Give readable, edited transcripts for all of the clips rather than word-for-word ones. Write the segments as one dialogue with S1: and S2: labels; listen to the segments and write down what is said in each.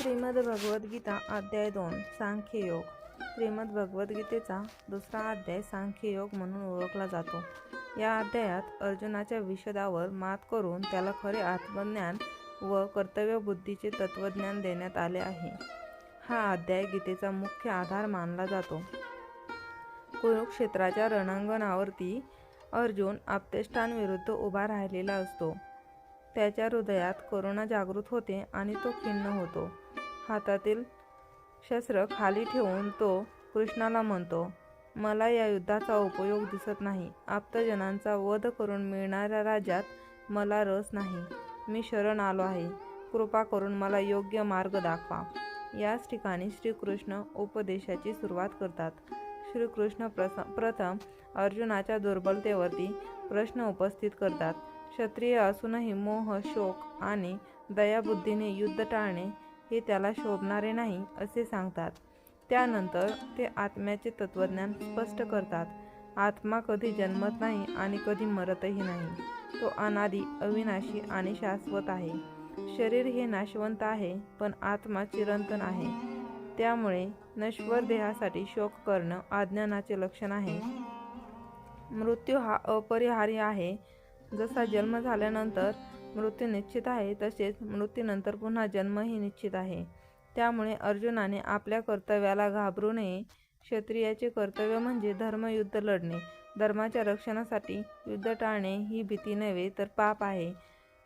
S1: श्रीमद्भगवद्गीता अध्याय 2 सांख्ययोग. श्रीमद्भगवद्गीतेचा दुसरा अध्याय सांख्ययोग म्हणून ओळखला जातो. या अध्यायात अर्जुनाच्या विषदावर मात करून त्याला खरे आत्मज्ञान व कर्तव्यबुद्धीचे तत्वज्ञान देण्यात आले आहे. हा अध्याय गीतेचा मुख्य आधार मानला जातो. कुरुक्षेत्राच्या रणांगणावरती अर्जुन आप्तेष्टांविरुद्ध उभा राहिलेला असतो. त्याच्या हृदयात करुणा जागृत होते आणि तो खिन्न होतो. हातातील शस्त्र खाली ठेवून तो कृष्णाला म्हणतो, मला या युद्धाचा उपयोग दिसत नाही. आप्तजनांचा वध करून मिळणाऱ्या राज्यात मला रस नाही. मी शरण आलो आहे. कृपा करून मला योग्य मार्ग दाखवा. याच ठिकाणी श्रीकृष्ण उपदेशाची सुरुवात करतात. श्रीकृष्ण प्रथम अर्जुनाच्या दुर्बलतेवरती प्रश्न उपस्थित करतात. क्षत्रिय असूनही मोह, शोक आणि दयाबुद्धीने युद्ध टाळणे हे त्याला शोभणारे नाही असे सांगतात. त्यानंतर ते आत्म्याचे तत्वज्ञान स्पष्ट करतात. आत्मा कधी जन्मत नाही आणि कधी मरतही नाही. तो अनादी, अविनाशी आणि शाश्वत आहे. शरीर हे नाशवंत आहे, पण आत्मा चिरंतन आहे. त्यामुळे नश्वर देहासाठी शोक करणं अज्ञानाचे लक्षण आहे. मृत्यू हा अपरिहार्य आहे. जसा जन्म झाल्यानंतर मृत्यू निश्चित आहे, तसेच मृत्यूनंतर पुन्हा जन्मही निश्चित आहे. त्यामुळे अर्जुनाने आपल्या कर्तव्याला घाबरू नये. क्षत्रियाचे कर्तव्य म्हणजे धर्मयुद्ध लढणे. धर्माच्या रक्षणासाठी युद्ध टाळणे ही भीती नव्हे तर पाप आहे.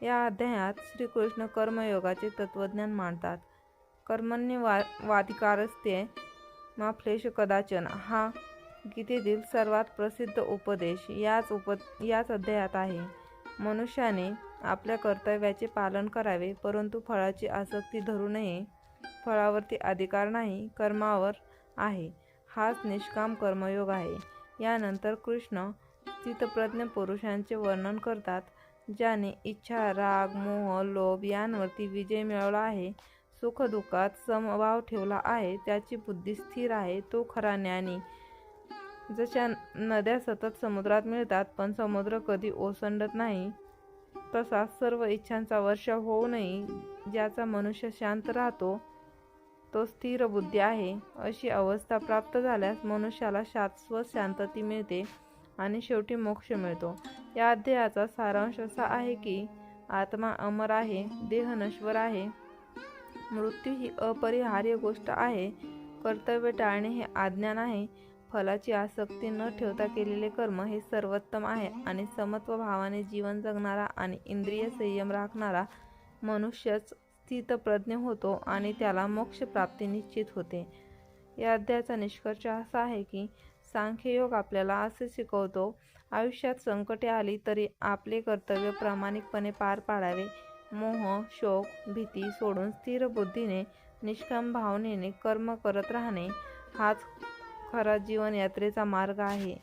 S1: या अध्यायात श्रीकृष्ण कर्मयोगाचे तत्वज्ञान मांडतात. कर्मण्येवाधिकारस्ते मा फलेषु कदाचन हा गीतेतील सर्वात प्रसिद्ध उपदेश याच अध्यायात आहे. मनुष्याने आपल्या कर्तव्याचे पालन करावे, परंतु फळाची आसक्ती धरू नये. फळावरती अधिकार नाही, कर्मावर आहे. हाच निष्काम कर्मयोग आहे. यानंतर कृष्ण स्थितप्रज्ञ पुरुषांचे वर्णन करतात. ज्याने इच्छा, राग, मोह, लोभ यांवरती विजय मिळवला आहे, सुखदुःखात समभाव ठेवला आहे, त्याची बुद्धी स्थिर आहे, तो खरा ज्ञानी. जशा नद्या सतत समुद्रात मिळतात पण समुद्र कधी ओसंडत नाही, तसा सर्व इच्छांचा वर्षाव होऊनही ज्याचा मनुष्य शांत राहतो तो स्थिर बुद्धी आहे. अशी अवस्था प्राप्त झाल्यास मनुष्याला शाश्वत शांतता मिळते आणि शेवटी मोक्ष मिळतो. या अध्यायाचा सारांश असा आहे की आत्मा अमर आहे, देह नश्वर आहे, मृत्यू ही अपरिहार्य गोष्ट आहे, कर्तव्य टाळणे हे अज्ञान आहे, फलाची आसक्ती न ठेवता केलेले कर्म हे सर्वोत्तम आहे आणि समत्व भावाने जीवन जगणारा आणि इंद्रिय संयम राखणारा मनुष्यच स्थितप्रज्ञ होतो आणि त्याला मोक्ष प्राप्ती निश्चित होते. या अध्यायाचा निष्कर्ष असा आहे की सांख्ययोग आपल्याला असे शिकवतो, आयुष्यात संकटे आली तरी आपले कर्तव्य प्रामाणिकपणे पार पाडावे. मोह, शोक, भीती सोडून स्थिर बुद्धीने निष्काम भावनेने कर्म करत राहणे हाच खरा जीवन यात्रेचा मार्ग आहे.